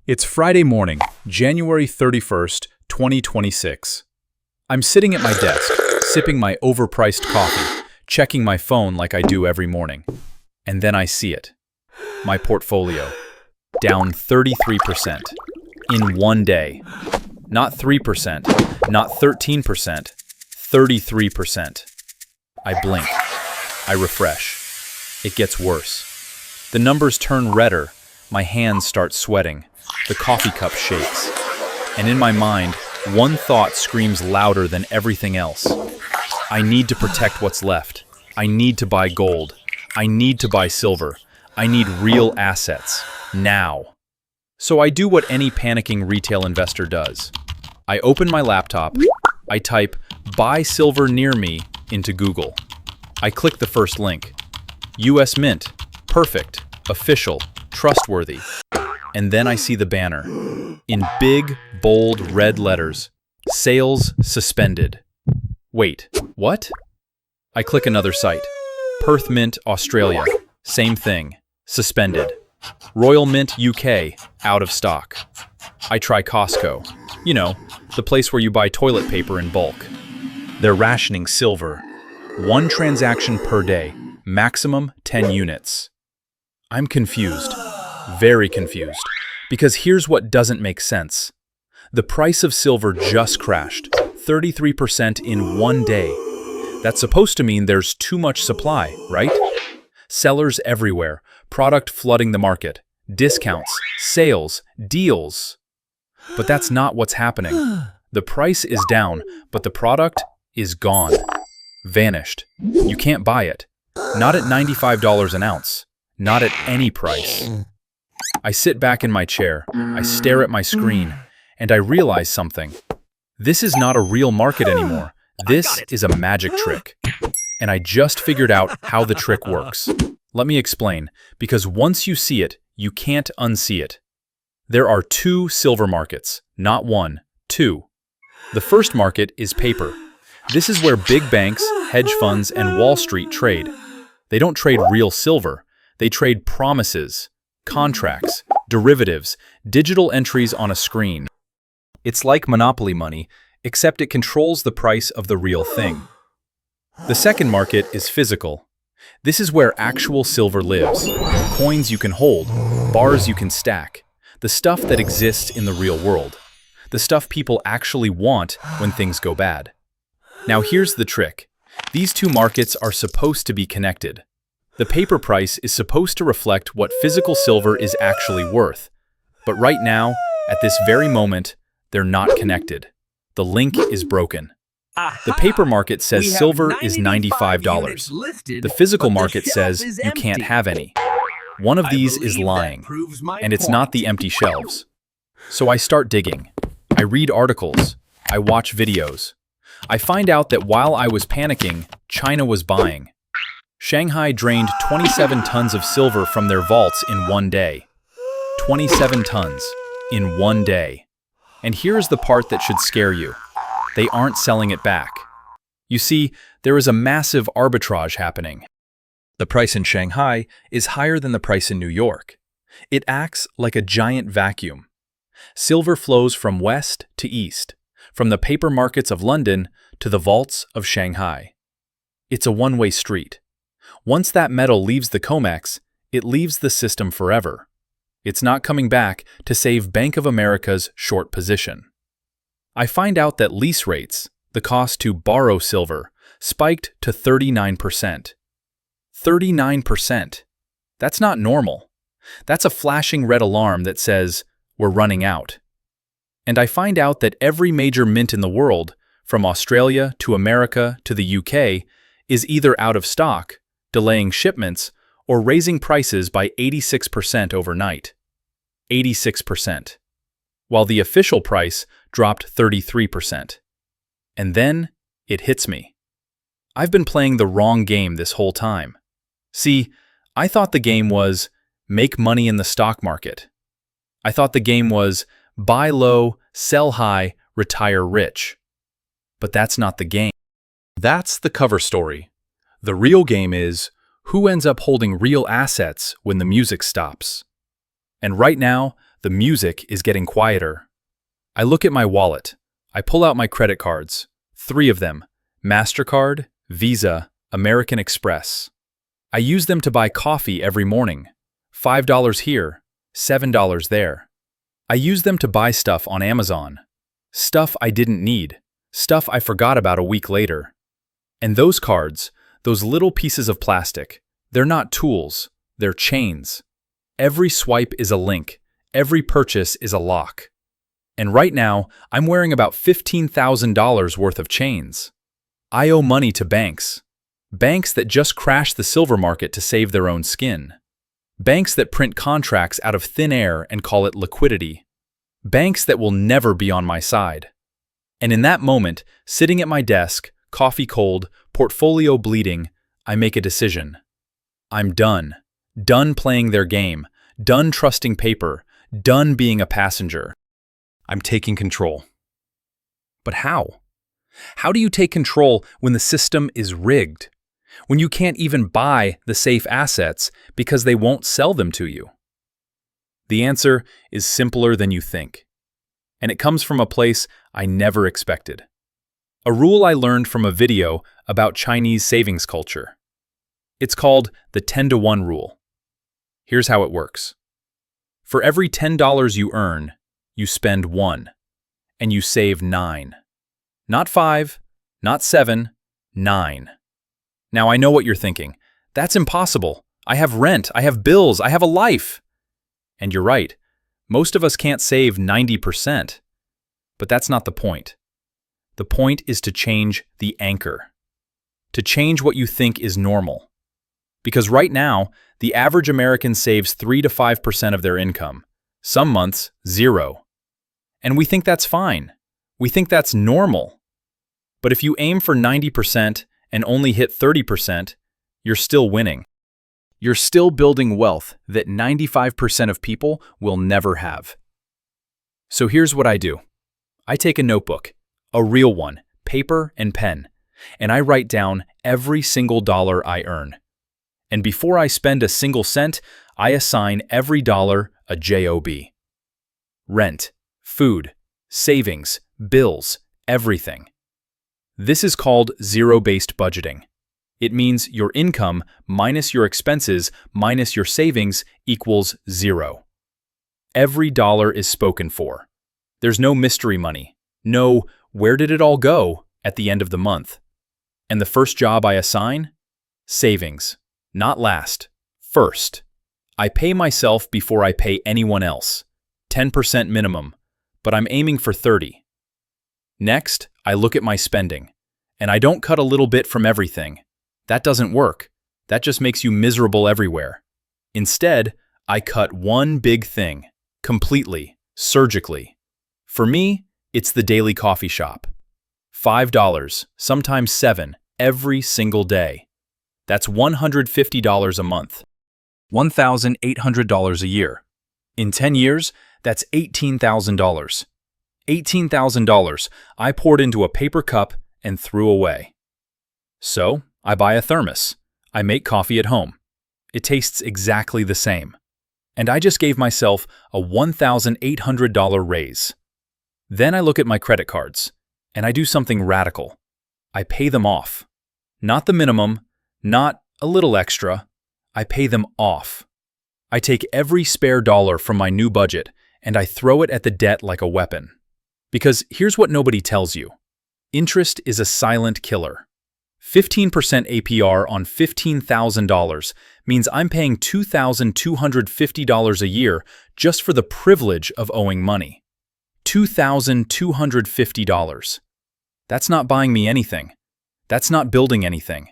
It's Friday morning, January 31st, 2026. I'm sitting at my desk, sipping my overpriced coffee, checking my phone like I do every morning. And then I see it. My portfolio. Down 33%. In one day. Not 3%, not 13%, 33%. I blink. I refresh. It gets worse. The numbers turn redder. My hands start sweating. The coffee cup shakes. And in my mind, one thought screams louder than everything else. I need to protect what's left. I need to buy gold. I need to buy silver. I need real assets. Now. So I do what any panicking retail investor does. I open my laptop. I type, "Buy silver near me," into Google. I click the first link. US Mint. Perfect. Official. Trustworthy. And then I see the banner. In big, bold red letters. Sales suspended. Wait, what? I click another site. Perth Mint, Australia. Same thing. Suspended. Royal Mint, UK. Out of stock. I try Costco. You know, the place where you buy toilet paper in bulk. They're rationing silver. 1 transaction per day. Maximum 10 units. I'm confused. Very confused. Because here's what doesn't make sense. The price of silver just crashed. 33% in one day. That's supposed to mean there's too much supply, right? Sellers everywhere. Product flooding the market. Discounts. Sales. Deals. But that's not what's happening. The price is down, but the product is gone. Vanished. You can't buy it. Not at $95 an ounce. Not at any price. I sit back in my chair, I stare at my screen, and I realize something. This is not a real market anymore. This is a magic trick. And I just figured out how the trick works. Let me explain, because once you see it, you can't unsee it. There are 2 silver markets, not 1, 2. The first market is paper. This is where big banks, hedge funds, and Wall Street trade. They don't trade real silver. They trade promises, contracts, derivatives, digital entries on a screen. It's like monopoly money, except it controls the price of the real thing. The second market is physical. This is where actual silver lives. Coins you can hold, bars you can stack, the stuff that exists in the real world. The stuff people actually want when things go bad. Now here's the trick. These 2 markets are supposed to be connected. The paper price is supposed to reflect what physical silver is actually worth. But right now, at this very moment, they're not connected. The link is broken. The paper market says silver is $95. The physical market says you can't have any. One of these is lying, and it's not the empty shelves. So I start digging. I read articles. I watch videos. I find out that while I was panicking, China was buying. Shanghai drained 27 tons of silver from their vaults in one day. 27 tons in one day. And here's the part that should scare you. They aren't selling it back. You see, there is a massive arbitrage happening. The price in Shanghai is higher than the price in New York. It acts like a giant vacuum. Silver flows from west to east, from the paper markets of London to the vaults of Shanghai. It's a one-way street. Once that metal leaves the COMEX, it leaves the system forever. It's not coming back to save Bank of America's short position. I find out that lease rates, the cost to borrow silver, spiked to 39%. 39%. That's not normal. That's a flashing red alarm that says, we're running out. And I find out that every major mint in the world, from Australia to America to the UK, is either out of stock, delaying shipments, or raising prices by 86% overnight. 86%. While the official price dropped 33%. And then it hits me. I've been playing the wrong game this whole time. See, I thought the game was make money in the stock market. I thought the game was buy low, sell high, retire rich. But that's not the game. That's the cover story. The real game is who ends up holding real assets when the music stops. And right now, the music is getting quieter. I look at my wallet. I pull out my credit cards. 3 of them: MasterCard, Visa, American Express. I use them to buy coffee every morning. $5 here, $7 there. I use them to buy stuff on Amazon. Stuff I didn't need. Stuff I forgot about a week later. And those cards, those little pieces of plastic, they're not tools, they're chains. Every swipe is a link. Every purchase is a lock. And right now, I'm wearing about $15,000 worth of chains. I owe money to banks. Banks that just crashed the silver market to save their own skin. Banks that print contracts out of thin air and call it liquidity. Banks that will never be on my side. And in that moment, sitting at my desk, coffee cold, portfolio bleeding, I make a decision. I'm done. Done playing their game. Done trusting paper. Done being a passenger. I'm taking control. But how? How do you take control when the system is rigged? When you can't even buy the safe assets because they won't sell them to you? The answer is simpler than you think. And it comes from a place I never expected. A rule I learned from a video about Chinese savings culture. It's called the 10-to-1 rule. Here's how it works. For every $10 you earn, you spend 1, and you save 9. Not 5, not 7, 9. Now I know what you're thinking. That's impossible. I have rent, I have bills, I have a life. And you're right. Most of us can't save 90%. But that's not the point. The point is to change the anchor. To change what you think is normal. Because right now, the average American saves 3 to 5% of their income. Some months, 0. And we think that's fine. We think that's normal. But if you aim for 90% and only hit 30%, you're still winning. You're still building wealth that 95% of people will never have. So here's what I do. I take a notebook, a real one, paper and pen, and I write down every single dollar I earn. And before I spend a single cent, I assign every dollar a job. Rent, food, savings, bills, everything. This is called zero-based budgeting. It means your income minus your expenses minus your savings equals 0. Every dollar is spoken for. There's no mystery money. No, where did it all go at the end of the month? And the first job I assign? Savings. Not last. First. I pay myself before I pay anyone else. 10% minimum, but I'm aiming for 30. Next, I look at my spending, and I don't cut a little bit from everything. That doesn't work. That just makes you miserable everywhere. Instead, I cut one big thing, completely, surgically. For me, it's the daily coffee shop. $5, sometimes $7, every single day. That's $150 a month. $1,800 a year. In 10 years, that's $18,000. $18,000 I poured into a paper cup and threw away. So, I buy a thermos. I make coffee at home. It tastes exactly the same. And I just gave myself a $1,800 raise. Then I look at my credit cards, and I do something radical. I pay them off. Not the minimum, not a little extra. I pay them off. I take every spare dollar from my new budget, and I throw it at the debt like a weapon. Because here's what nobody tells you. Interest is a silent killer. 15% APR on $15,000 means I'm paying $2,250 a year just for the privilege of owing money. $2,250. That's not buying me anything. That's not building anything.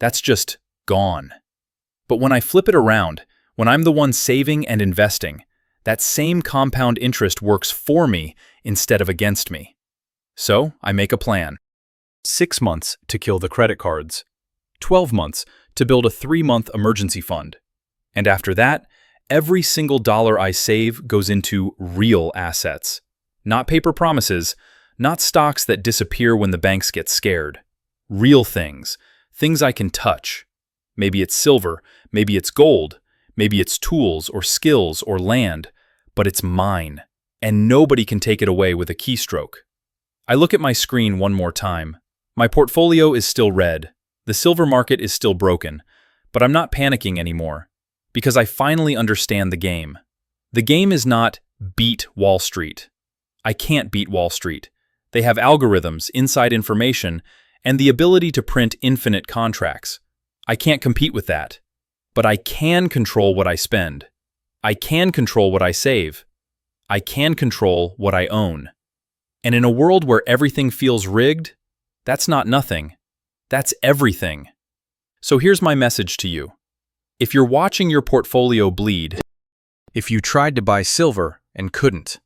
That's just gone. But when I flip it around, when I'm the one saving and investing, that same compound interest works for me instead of against me. So I make a plan. 6 months to kill the credit cards. 12 months to build a 3-month emergency fund. And after that, every single dollar I save goes into real assets. Not paper promises, not stocks that disappear when the banks get scared. Real things, things I can touch. Maybe it's silver, maybe it's gold, maybe it's tools or skills or land, but it's mine, and nobody can take it away with a keystroke. I look at my screen one more time. My portfolio is still red. The silver market is still broken, but I'm not panicking anymore, because I finally understand the game. The game is not beat Wall Street. I can't beat Wall Street. They have algorithms, inside information, and the ability to print infinite contracts. I can't compete with that. But I can control what I spend. I can control what I save. I can control what I own. And in a world where everything feels rigged, that's not nothing. That's everything. So here's my message to you. If you're watching your portfolio bleed, if you tried to buy silver and couldn't,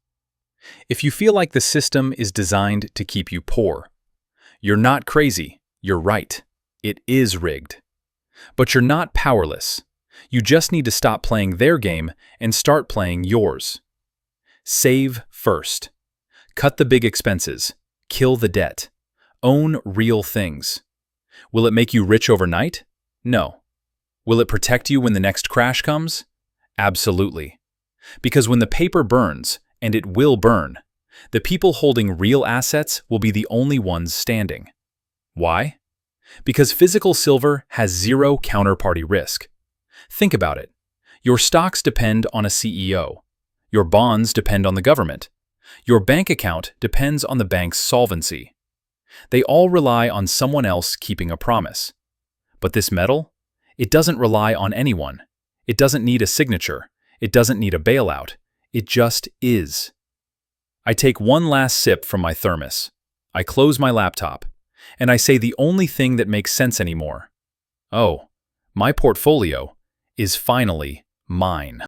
if you feel like the system is designed to keep you poor, you're not crazy, you're right. It is rigged. But you're not powerless. You just need to stop playing their game and start playing yours. Save first. Cut the big expenses. Kill the debt. Own real things. Will it make you rich overnight? No. Will it protect you when the next crash comes? Absolutely. Because when the paper burns, and it will burn, the people holding real assets will be the only ones standing. Why? Because physical silver has zero counterparty risk. Think about it. Your stocks depend on a CEO. Your bonds depend on the government. Your bank account depends on the bank's solvency. They all rely on someone else keeping a promise. But this metal? It doesn't rely on anyone. It doesn't need a signature. It doesn't need a bailout. It just is. I take one last sip from my thermos. I close my laptop. And I say the only thing that makes sense anymore. Oh, my portfolio is finally mine.